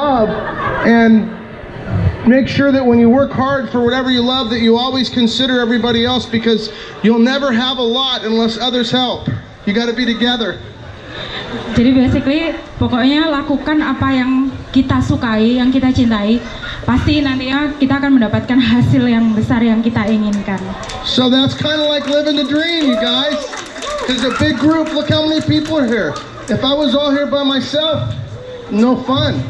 And make sure that when you work hard for whatever you love, that you always consider everybody else, because you'll never have a lot unless others help. You got to be together. Jadi basically pokoknya lakukan apa yang kita sukai, yang kita cintai, pasti nantinya kita akan mendapatkan hasil yang besar yang kita inginkan. So that's kind of like living the dream, you guys. It's a big group. Look how many people are here. If I was all here by myself, no fun.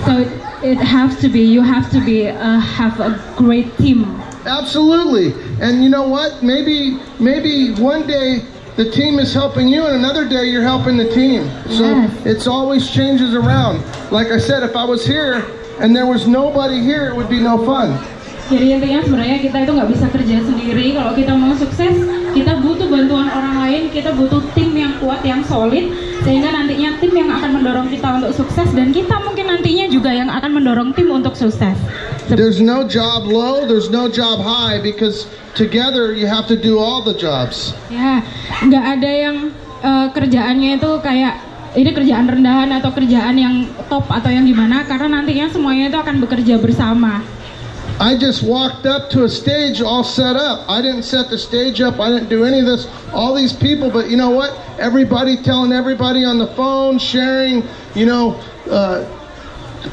So it has to be, you have to be have a great team. Absolutely. And you know what? Maybe one day the team is helping you, and another day you're helping the team. So yes. It's always changes around. Like I said, if I was here and there was nobody here, it would be no fun. Jadi intinya sebenarnya kita itu nggak bisa kerja sendiri. Kalau kita mau sukses, kita butuh bantuan orang lain, kita butuh tim yang kuat, yang solid, sehingga nantinya tim yang akan mendorong kita untuk sukses, dan kita mungkin nantinya juga yang akan mendorong tim untuk sukses. There's no job low, there's no job high, because together you have to do all the jobs. Ya, nggak ada yang kerjaannya itu kayak ini kerjaan rendahan atau kerjaan yang top atau yang gimana, karena nantinya semuanya itu akan bekerja bersama. I just walked up to a stage all set up. I didn't set the stage up. I didn't do any of this. All these people, but you know what? Everybody telling everybody on the phone, sharing,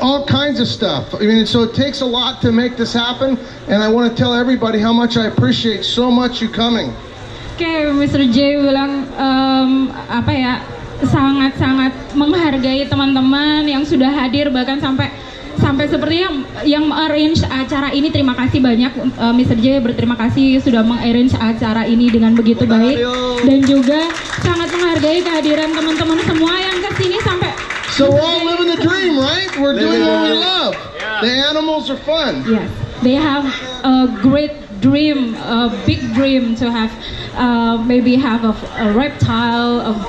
all kinds of stuff. I mean, so it takes a lot to make this happen, and I want to tell everybody how much I appreciate so much you coming. Oke, Mr. J bilang sangat-sangat menghargai teman-teman yang sudah hadir, bahkan sampai seperti yang arrange acara ini. Terima kasih banyak Mr. J, berterima kasih sudah mengarrange acara ini dengan begitu baik, dan juga sangat menghargai kehadiran teman-teman semua yang kesini sampai. So we're all living the dream, right? We're doing what we love. The animals are fun. Yes, they have a great dream, a big dream to have, maybe have a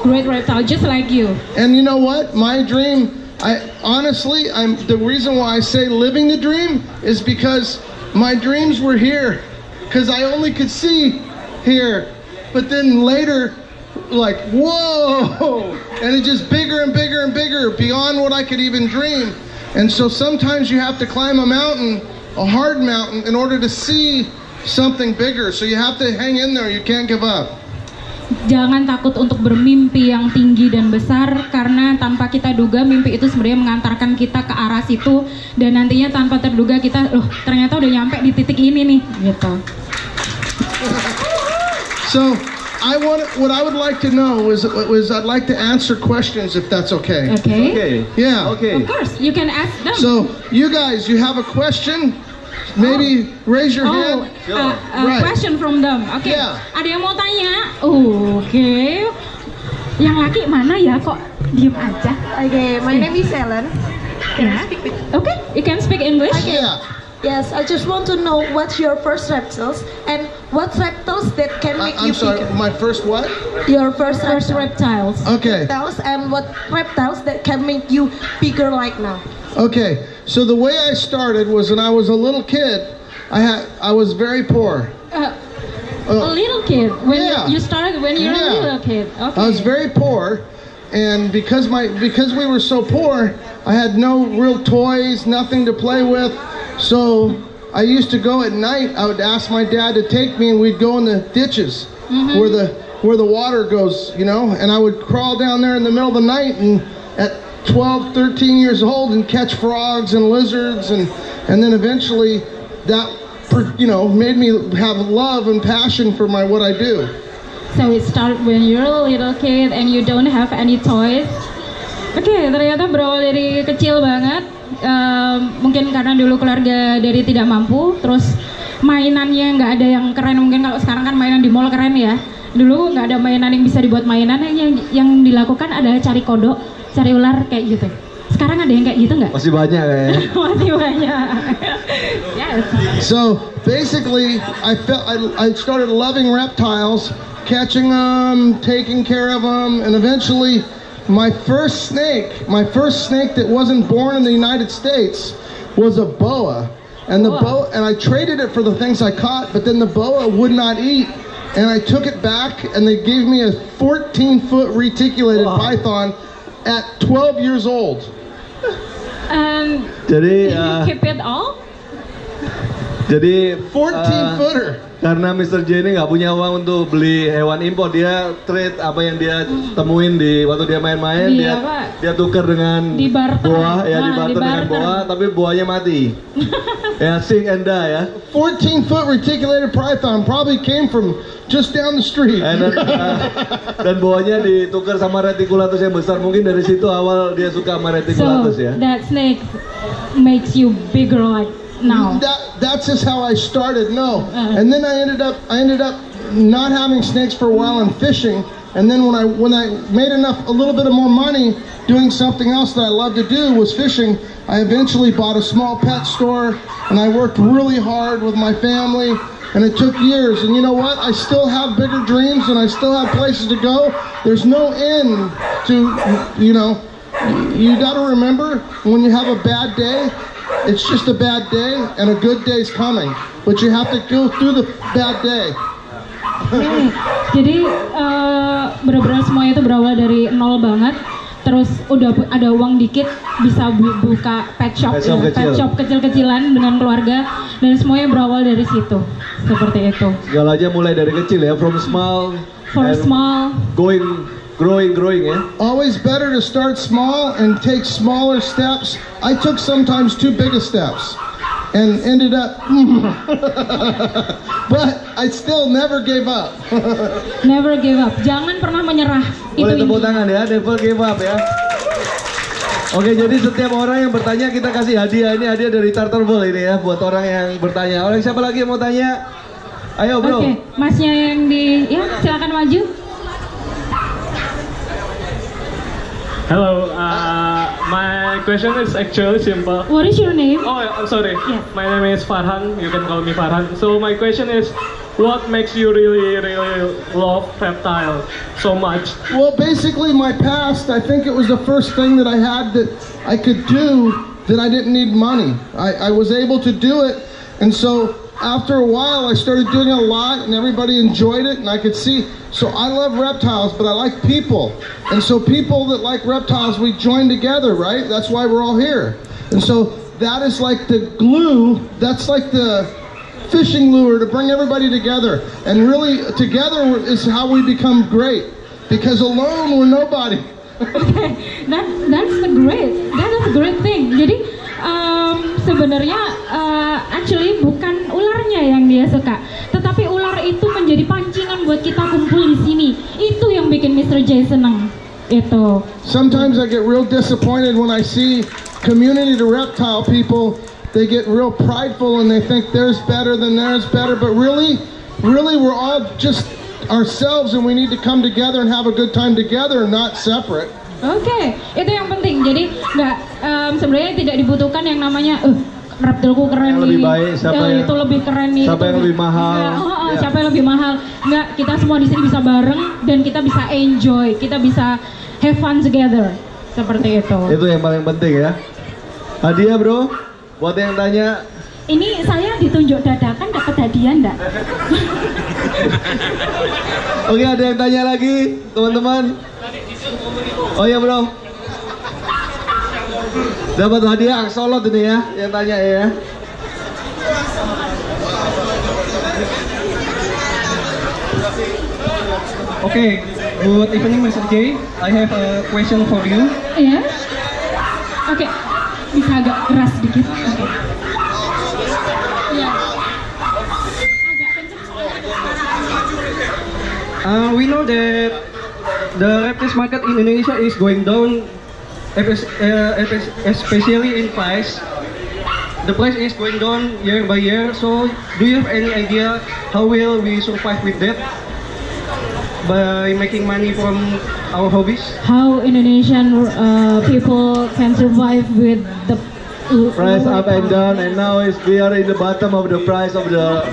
great reptile just like you. And you know what? My dream. The reason why I say living the dream is because my dreams were here, because I only could see here, but then later, like, whoa, and it's just bigger and bigger and bigger beyond what I could even dream. And so sometimes you have to climb a mountain, a hard mountain, in order to see something bigger. So you have to hang in there. You can't give up. Jangan takut untuk bermimpi yang tinggi dan besar, karena tanpa kita duga mimpi itu sebenarnya mengantarkan kita ke arah situ, dan nantinya tanpa terduga kita ternyata udah nyampe di titik ini nih gitu. So what I would like to know is I'd like to answer questions, if that's okay. Okay. Yeah. Okay. Of course, you can ask them. So you guys, you have a question? Maybe raise your hand. Right. Question from them. Okay. Yeah. Ada yang mau tanya? Okay. Yang laki mana ya, kok diem aja? Okay, my name is Ellen. Can I speak with you? Okay, you can speak English. Okay. Yeah. Yes, I just want to know what's your first reptiles and what reptiles that can make you I'm sorry, bigger. my first what? Your first Reptiles. Okay. reptiles and what reptiles that can make you bigger like now. Okay. So the way I started was when I was a little kid. I was very poor. A little kid. When Yeah. you started when you were Yeah. a little kid. Okay. I was very poor, and because we were so poor, I had no real toys, nothing to play with. So I used to go at night. I would ask my dad to take me, and we'd go in the ditches where the water goes, and I would crawl down there in the middle of the night, and at 12, 13 years old, and catch frogs and lizards, and then eventually that made me have love and passion for what I do. So it started when you're a little kid and you don't have any toys. Okay, ternyata berawal dari kecil banget. Mungkin karena dulu keluarga dari tidak mampu, terus mainannya nggak ada yang keren. Mungkin kalau sekarang kan mainan di mall keren ya. Dulu nggak ada mainan yang bisa dibuat mainan. Yang dilakukan adalah cari kodok, cari ular kayak gitu. Sekarang ada yang kayak gitu nggak? Masih banyak ya. Masih banyak. Yes. So basically, I started loving reptiles, catching them, taking care of them, and eventually my first snake that wasn't born in the United States was a boa. And and I traded it for the things I caught, but then the boa would not eat. And I took it back, and they gave me a 14-foot reticulated python at 12 years old. and Jadi keep it all. jadi 14 footer. karena Mr. J ini nggak punya uang untuk beli hewan impor, dia trade apa yang dia temuin di waktu dia main-main, Iya, Pak. dia tukar dengan Di barter. buah, ya Nah, di barter dengan di barter. buah, tapi buahnya mati. Ya, sing and die ya. 14-foot reticulated python probably came from just down the street. Dan buahnya ditukar sama reticulatus yang besar, mungkin dari situ awal dia suka sama So reticulatus ya. that snake makes you bigger like now. That's just how I started. No, and then I ended up not having snakes for a while and fishing. And then when I made a little bit of more money doing something else that I love to do was fishing, I eventually bought a small pet store, and I worked really hard with my family. And it took years, and you know what? I still have bigger dreams, and I still have places to go. There's no end to, you know. You got to remember when you have a bad day. It's just a bad day, and a good day's coming. But you have to go through the bad day. Jadi benar-benar semuanya itu berawal dari nol banget. Terus udah ada uang dikit bisa buka pet shop kecil-kecilan dengan keluarga, dan semuanya berawal dari situ. Seperti itu. Segalanya mulai dari kecil ya, from small growing ya. Always better to start small and take smaller steps. I took sometimes too big of steps and ended up but I still never gave up. Never give up. Jangan pernah menyerah. Boleh tepuk tangan ya, never give up ya. Oke, jadi setiap orang yang bertanya kita kasih hadiah. Ini hadiah dari Turtleball ini ya, buat orang yang bertanya. Orang siapa lagi yang mau tanya? Ayo bro. Oke, masnya yang ya silakan maju. Hello, my question is actually simple. What is your name? Oh, I'm sorry. Yeah. My name is Farhan. You can call me Farhan. So my question is, what makes you really love reptile so much? Well, basically my past, I think it was the first thing that I had that I could do that I didn't need money. I was able to do it, and so after a while I started doing it a lot, and everybody enjoyed it, and I could see. So I love reptiles, but I like people. And so people that like reptiles, we join together, right? That's why we're all here. And so that is like the glue, that's like the fishing lure to bring everybody together. And really, together is how we become great. Because alone, we're nobody. Okay, that's a great thing. Jadi sebenarnya actually bukan ularnya yang dia suka, tetapi ular itu menjadi pancingan buat kita kumpul di sini. Itu yang bikin Mr. J senang. Itu. Sometimes I get real disappointed when I see community to reptile people. They get real prideful and they think theirs better than theirs better, but really we're all just ourselves, and we need to come together and have a good time together, not separate. Oke, itu yang penting. Jadi nggak sebenarnya tidak dibutuhkan yang namanya reptilku keren yang nih. lebih baik, itu lebih keren nih. Siapa yang lebih mahal? Ya. Siapa yang lebih mahal? Nggak, kita semua di sini bisa bareng dan kita bisa enjoy, kita bisa have fun together. Seperti itu. Itu yang paling penting ya. Hadiah bro, buat yang tanya. Ini saya ditunjuk dadakan dapat hadiah enggak? Oke, ada yang tanya lagi, teman-teman? Oh iya bro, dapat hadiah aksolot ini ya, yang tanya ya. Okay, good evening Mr. J. I have a question for you. Iya. Oke, bisa agak keras sedikit. Oke. Iya. Agak kenceng. We know that the reptiles market in Indonesia is going down, especially in price. The price is going down year by year. So, do you have any idea how will we survive with that by making money from our hobbies? How Indonesian people can survive with the Price up and down, and now we are in the bottom of the price of the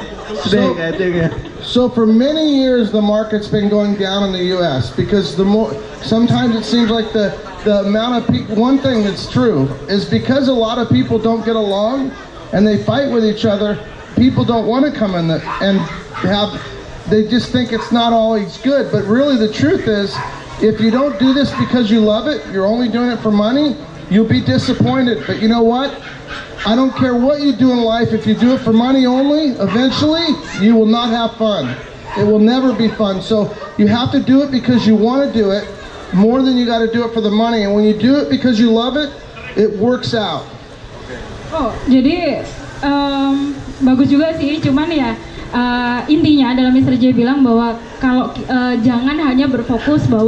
snake, I think. Yeah. So for many years, the market's been going down in the U.S. because sometimes it seems like the amount of people. One thing that's true is because a lot of people don't get along and they fight with each other. People don't want to come in and have. They just think it's not always good. But really, the truth is, if you don't do this because you love it, you're only doing it for money. You'll be disappointed, but you know what? I don't care what you do in life. If you do it for money only, eventually you will not have fun. It will never be fun. So you have to do it because you want to do it more than you got to do it for the money. And when you do it because you love it, it works out. Oh, jadi bagus juga sih. Cuman ya intinya adalah Mr. J bilang bahwa kalau jangan hanya berfokus bahwa